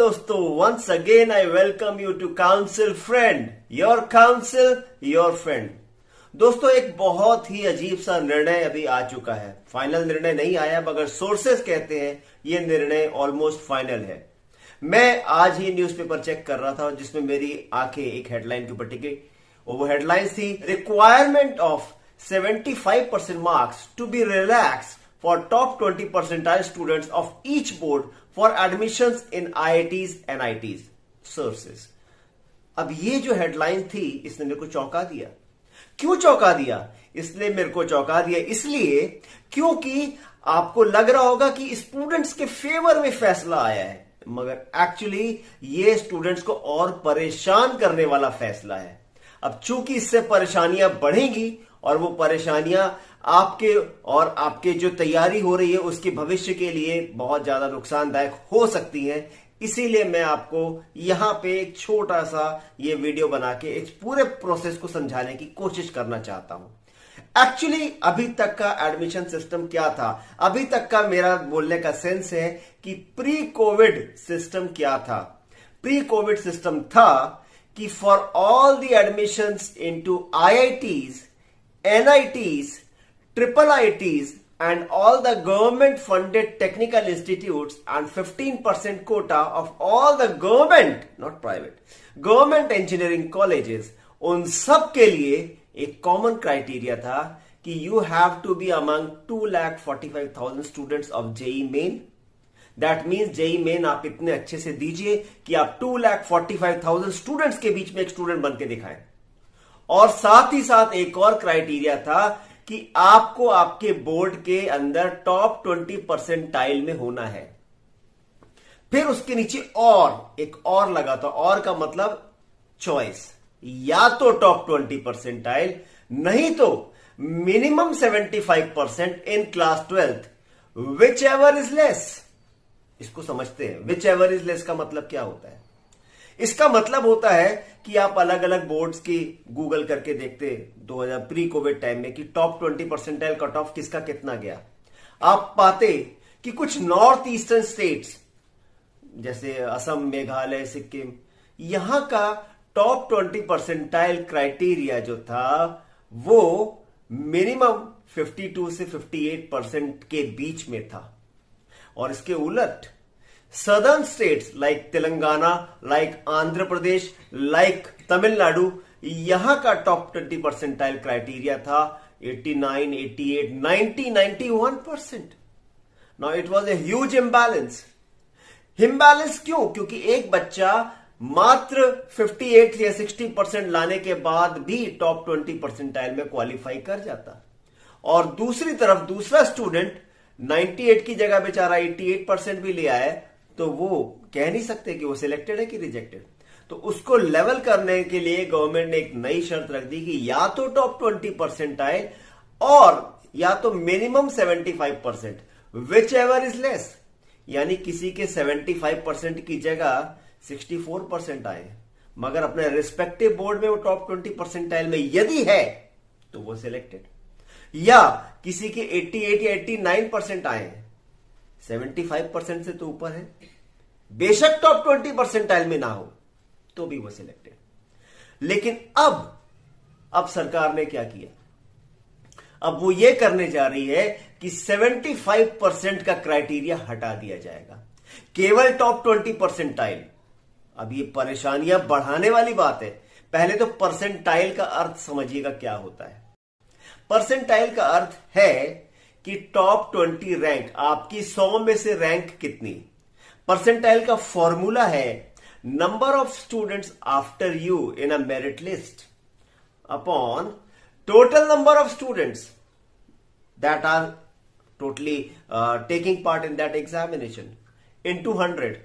दोस्तों, once again I welcome you to Counsel Friend, your counsel, your friend। दोस्तों, एक बहुत ही अजीब सा निर्णय अभी आ चुका है। फाइनल निर्णय नहीं आया, मगर सोर्सेस कहते हैं ये निर्णय ऑलमोस्ट फाइनल है। मैं आज ही न्यूज़पेपर चेक कर रहा था जिसमें मेरी आंखें एक हेडलाइन के ऊपर टिकी। वो हेडलाइन थी, requirement of 75% marks to be relax for top 20 percentile students of each board for admissions in IITs and NITs sources। अब ये जो हेडलाइन थी इसने मेरे को चौंका दिया। क्यों चौंका दिया? इसने मेरे को चौंका दिया इसलिए क्योंकि आपको लग रहा होगा कि स्टूडेंट्स के फेवर में फैसला आया है, मगर एक्चुअली ये स्टूडेंट्स को और परेशान करने वाला फैसला है। अब चूंकि इससे परेशानियां बढ़ेंगी और वो परेशानियां आपके जो तैयारी हो रही है उसके भविष्य के लिए बहुत ज्यादा नुकसानदायक हो सकती हैं, इसीलिए मैं आपको यहां पे एक छोटा सा ये वीडियो बना के इस पूरे प्रोसेस को समझाने की कोशिश करना चाहता हूं। एक्चुअली अभी तक का एडमिशन सिस्टम क्या था? अभी तक का मेरा बोलने का सेंस है कि प्री कोविड सिस्टम क्या था। प्री कोविड सिस्टम था कि for all the admissions into IITs, NITs, triple IITs and all the government funded technical institutes and 15% quota of all the government, not private, government engineering colleges, उन सब के लिए एक common criteria था कि you have to be among 2,45,000 students of JEE Main. That means JEE Main आप इतने अच्छे से दीजिए कि आप 2,45,000 स्टूडेंट्स के बीच में एक स्टूडेंट बन के दिखाएं। और साथ ही साथ एक और क्राइटेरिया था कि आपको आपके बोर्ड के अंदर टॉप 20 परसेंटाइल में होना है। फिर उसके नीचे और एक और लगा था, और का मतलब चॉइस, या तो टॉप 20 परसेंटाइल, नहीं तो minimum 75% in class 12th, which ever is less. इसको समझते हैं, विच एवर इज लेस का मतलब क्या होता है? इसका मतलब होता है कि आप अलग अलग बोर्ड्स की गूगल करके देखते 2000 प्री कोविड टाइम में कि टॉप 20 परसेंटाइल कट ऑफ किसका कितना गया। आप पाते कि कुछ नॉर्थ ईस्टर्न स्टेट्स जैसे असम, मेघालय, सिक्किम, यहां का टॉप 20 परसेंटाइल क्राइटेरिया जो था वो मिनिमम 52 से 58% के बीच में था। और इसके उलट southern states like Telangana, like Andhra Pradesh, like Tamil Nadu, यहां का टॉप 20 परसेंटाइल क्राइटेरिया था 89, 88, 90, 91%। Now it was a huge imbalance. Imbalance क्यों? क्योंकि एक बच्चा मात्र 58 या 60% लाने के बाद भी टॉप 20 परसेंटाइल में क्वालिफाई कर जाता, और दूसरी तरफ दूसरा स्टूडेंट 98 की जगह बेचारा 88% भी ले आए तो वो कह नहीं सकते कि वो सिलेक्टेड है कि रिजेक्टेड। तो उसको लेवल करने के लिए गवर्नमेंट ने एक नई शर्त रख दी कि या तो टॉप 20 परसेंटाइल और या तो minimum 75%, which ever is less. यानी किसी के 75% की जगह 64% आए, मगर अपने रिस्पेक्टिव बोर्ड में वो टॉप 20 परसेंटाइल में यदि है तो वो सिलेक्टेड। या किसी के 88 या 89% आए, 75% से तो ऊपर है, बेशक टॉप 20 परसेंटाइल में ना हो तो भी वो सिलेक्टेड। लेकिन अब सरकार ने क्या किया? अब वो ये करने जा रही है कि 75% का क्राइटेरिया हटा दिया जाएगा, केवल टॉप 20 परसेंटाइल। अब ये परेशानियां बढ़ाने वाली बात है। पहले तो परसेंटाइल का अर्थ समझिएगा क्या होता है। परसेंटाइल का अर्थ है कि टॉप 20 रैंक, आपकी 100 में से रैंक कितनी। परसेंटाइल का फॉर्मूला है number of students after you in a merit list upon total number of students that are totally taking part in that examination into 100।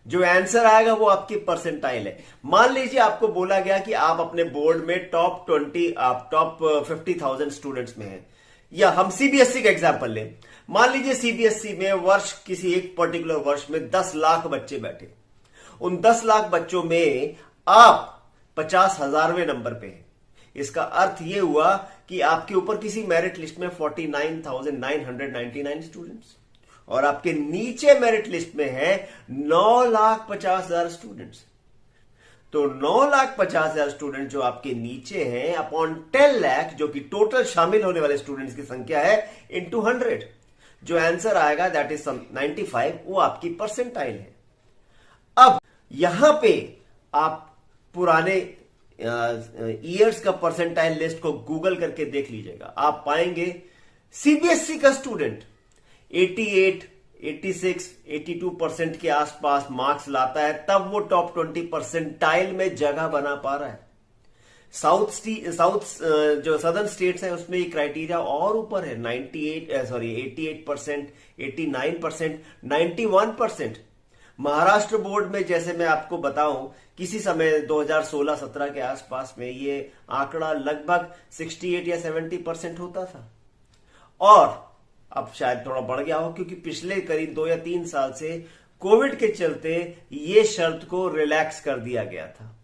जो आंसर आएगा वो आपकी परसेंटाइल है। मान लीजिए आपको बोला गया कि आप अपने बोर्ड में टॉप 50,000 स्टूडेंट्स में हैं, या हम सीबीएसई का एग्जांपल लें। मान लीजिए सीबीएसई में वर्ष किसी एक पर्टिकुलर वर्ष में 10 लाख बच्चे बैठे। उन 10 लाख बच्चों में आप 50,000वें नंबर पे हैं। इसका अर्थ यह हुआ कि आपके ऊपर किसी मेरिट लिस्ट में 49,999 स्टूडेंट्स, और आपके नीचे मेरिट लिस्ट में है 9,50,000 स्टूडेंट्स। तो 9,50,000 स्टूडेंट जो आपके नीचे हैं अपॉन 10 लाख, जो कि टोटल शामिल होने वाले स्टूडेंट्स की संख्या है, इनटू 100, जो आंसर आएगा दैट इज 95, वो आपकी परसेंटाइल है। अब यहां पे आप पुराने ईयर्स का परसेंटाइल लिस्ट को गूगल करके देख लीजिएगा। आप पाएंगे सीबीएसई का स्टूडेंट 88, 86, 82% के आसपास मार्क्स लाता है, तब वो टॉप 20 परसेंटाइल में जगह बना पा रहा है। जो सदर्न स्टेट्स है उसमें ये क्राइटेरिया और ऊपर है, 88%, 89%, 91%। महाराष्ट्र बोर्ड में, जैसे मैं आपको बताऊं, किसी समय 2016-17 के आसपास में ये आंकड़ा लगभग 68 या 70% होता था, और अब शायद थोड़ा बढ़ गया हो, क्योंकि पिछले करीब 2 या 3 साल से कोविड के चलते ये शर्त को रिलैक्स कर दिया गया था।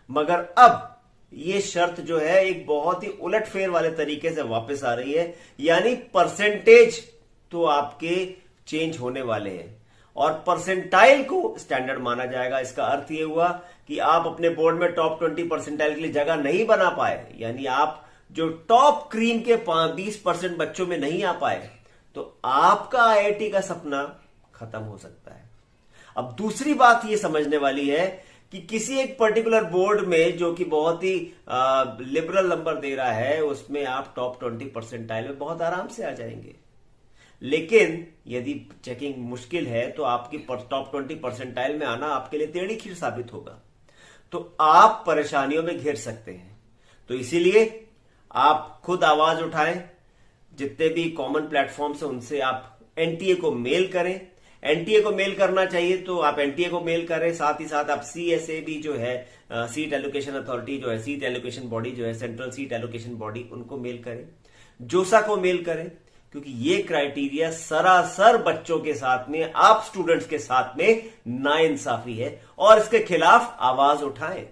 मगर अब ये शर्त जो है एक बहुत ही उलटफेर वाले तरीके से वापस आ रही है, यानी परसेंटेज तो आपके चेंज होने वाले हैं और परसेंटाइल को स्टैंडर्ड माना जाएगा। इसका अर्थ ये हुआ कि आप अपने बोर्ड में टॉप 20 परसेंटाइल के लिए जगह नहीं बना पाए, यानी आप जो टॉप क्रीम के 20% बच्चों में नहीं आ पाए, तो आपका आईआईटी का सपना खत्म हो सकता है। अब दूसरी बात यह समझने वाली है कि किसी एक पर्टिकुलर बोर्ड में जो कि बहुत ही लिबरल नंबर दे रहा है, उसमें आप टॉप 20 परसेंटाइल में बहुत आराम से आ जाएंगे। लेकिन यदि चेकिंग मुश्किल है तो आपकी टॉप 20 परसेंटाइल में आना आपके लिए टेढ़ी खीर साबित होगा, तो आप परेशानियों में घिर सकते हैं। तो इसीलिए आप खुद आवाज उठाएं, जितने भी कॉमन प्लेटफॉर्म्स हैं उनसे आप एनटीए को मेल करें। एनटीए को मेल करना चाहिए तो आप एनटीए को मेल करें, साथ ही साथ आप सीएसए भी जो है, सीट एलोकेशन अथॉरिटी जो है, सीट एलोकेशन बॉडी जो है, सेंट्रल सीट एलोकेशन बॉडी, उनको मेल करें। जोसा को मेल करें, क्योंकि ये क्राइटेरिया सरासर बच्चों के साथ में, आप स्टूडेंट्स के साथ में नाइंसाफी है, और इसके खिलाफ आवाज उठाएं,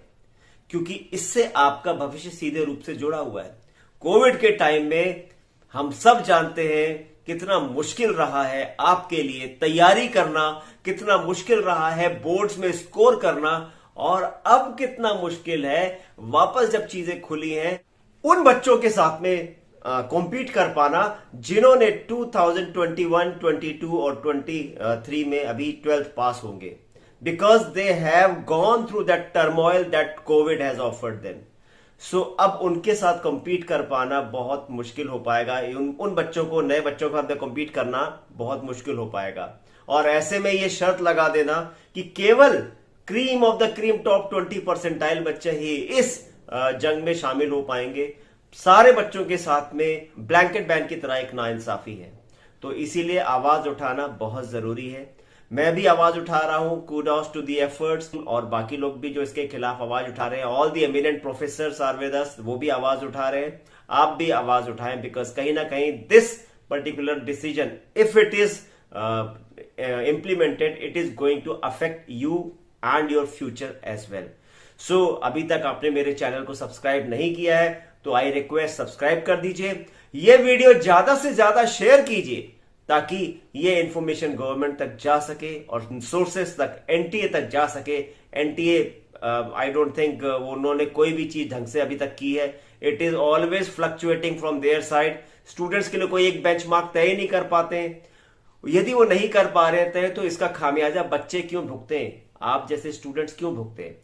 क्योंकि इससे आपका भविष्य सीधे रूप से जुड़ा हुआ है। कोविड के टाइम में हम सब जानते हैं कितना मुश्किल रहा है आपके लिए तैयारी करना, कितना मुश्किल रहा है बोर्ड्स में स्कोर करना, और अब कितना मुश्किल है वापस जब चीजें खुली हैं उन बच्चों के साथ में कॉम्पीट कर पाना जिन्होंने 2021, 22 और 23 में अभी 12th पास होंगे, because they have gone through that turmoil that COVID has offered them. So अब उनके साथ कम्पीट कर पाना बहुत मुश्किल हो पाएगा। उन बच्चों को, नए बच्चों को अंदर कम्पीट करना बहुत मुश्किल हो पाएगा। और ऐसे में ये शर्त लगा देना कि केवल cream of the cream top 20 percentile बच्चे ही इस जंग में शामिल हो पाएंगे, सारे बच्चों के साथ में ब्लैंकेट बैन की तरह एक नाइंसाफी है। तो इसीलिए आवाज उठाना बहुत जरूरी है। मैं भी आवाज उठा रहा हूं, कूडोस टू द एफर्ट्स, और बाकी लोग भी जो इसके खिलाफ आवाज उठा रहे हैं, all the eminent professors are with us, वो भी आवाज उठा रहे हैं। आप भी आवाज उठाएं, बिकॉज कहीं ना कहीं this particular decision, if it is implemented, it is going to affect you and your future as well. So अभी तक आपने मेरे चैनल को सब्सक्राइब नहीं किया है तो आई रिक्वेस्ट सब्सक्राइब कर दीजिए, ये वीडियो ज्यादा से ज्यादा शेयर कीजिए ताकि ये इंफॉर्मेशन गवर्नमेंट तक जा सके और सोर्सेस तक, एनटीए तक जा सके। एनटीए आई डोंट थिंक उन्होंने कोई भी चीज ढंग से अभी तक की है। It is always fluctuating from their side. Students के लिए कोई एक बेंचमार्क तय नहीं कर पाते हैं। यदि वो नहीं कर पा रहे थे तो इसका खामियाजा बच्चे क्यों भुगते हैं, आप जैसे स्टूडेंट्स क्यों भुगते हैं।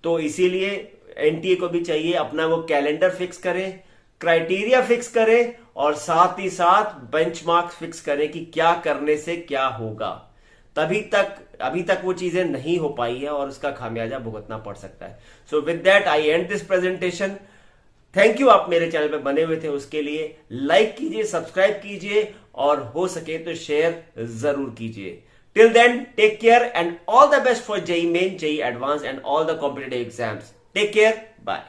तो इसीलिए एनटीए को भी चाहिए अपना वो कैलेंडर फिक्स करें, क्राइटेरिया फिक्स करें और साथ ही साथ बेंचमार्क फिक्स करें कि क्या करने से क्या होगा। अभी तक वो चीजें नहीं हो पाई है और उसका खामियाजा भुगतना पड़ सकता है। So with that I and this presentation. Thank you, आप मेरे चैनल पे बने हुए थे उसके लिए। लाइक कीजिए, सब्सक्राइब कीजिए और हो सके तो शेयर जरूर कीजिए। Till then take care and all the best for JEE Main, JEE Advance and all the competitive exams. Take care, bye.